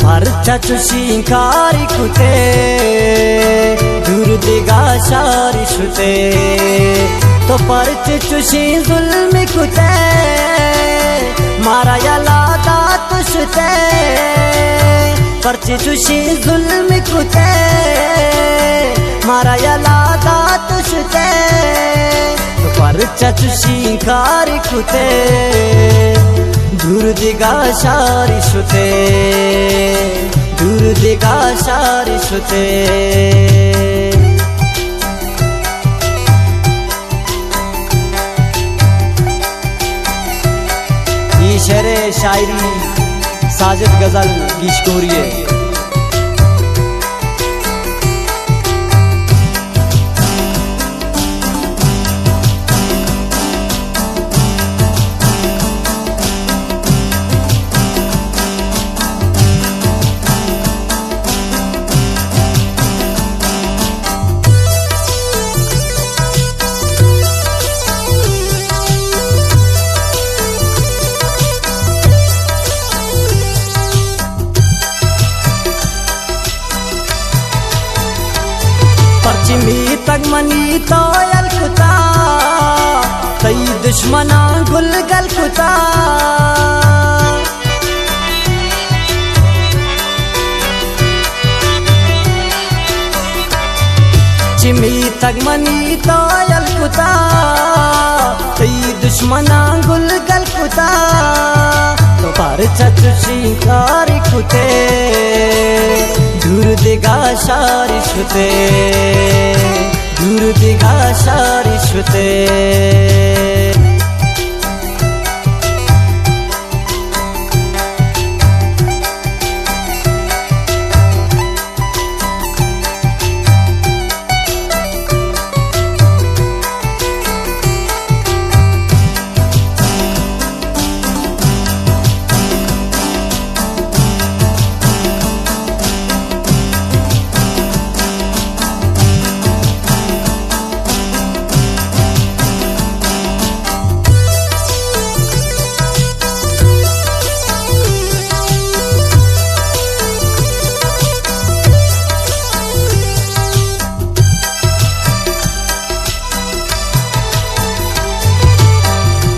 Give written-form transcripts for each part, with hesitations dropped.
परचा चुशिंकारी कुते दूर दिगा शारी शुते तो परच चुशी जुल्म कुते मारा याला तुशते परच चुशी जुल्म कुते मारा याला तुशते तो परचा चुशिंकारी कुते दूर दिगा शारी शुते दूर दिगा शारी शुते। ये शेरे शायरी साजिद गजल गिशकोरिए। मी तक मनी तो अलकुता तई दुश्मना गुल गल कुता चिमी तक मनी तो अलकुता तई दुश्मना गुल गल कुता तो पर चुशिंकारी कुते दूर दिगा शारी शुते दूर दिगा शारी शुते।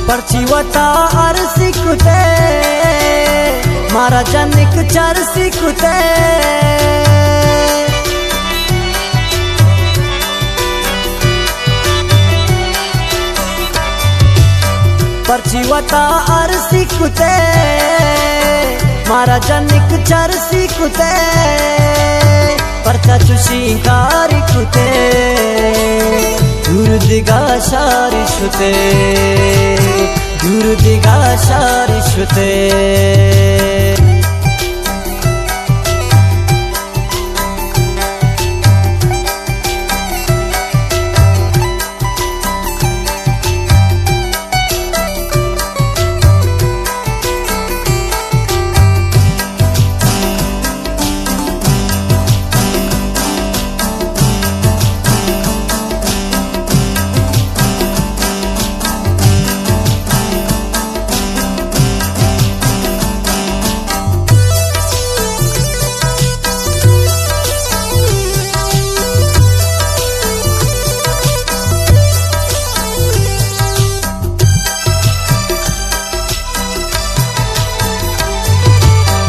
परची वता अरसी कुते मारा जनिक चरसी कुते परची वता अरसी कुते मारा जनिक चरसी कुते परचा चुशिंकारी कुते दूर दिगा शारी शुते दूर दिगा शारी शुते।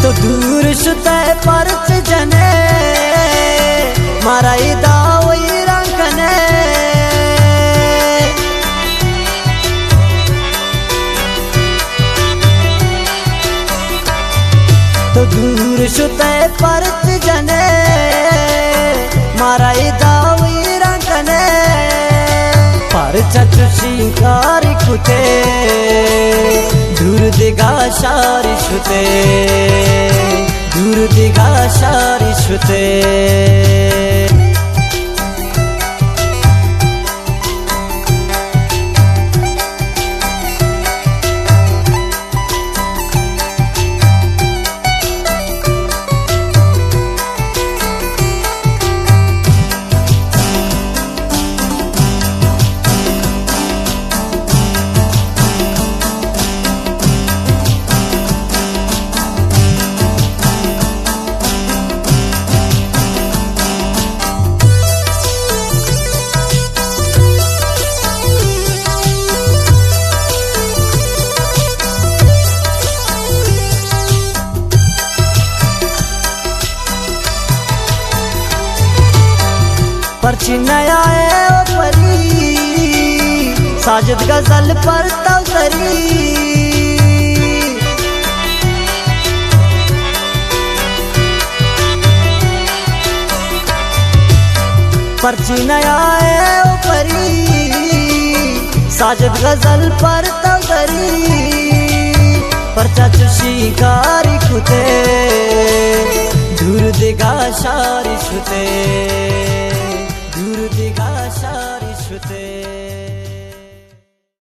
तो दूर शुते परच जने मारा दावई रंगने तो दूर शुते परच जने मारा दावई रंगने परचा चुशिंकारी कुते दूर दिगा शारी शुते दूर दिगा शारी शुते। पर्ची नया है परी साजिद गजल पर तवतरी पर्ची नया है परी साजिद गजल पर तवतरी पर्चा चुशी कारी खुते दूर दिगा शारी छुते दूर दिगा शारी छुते।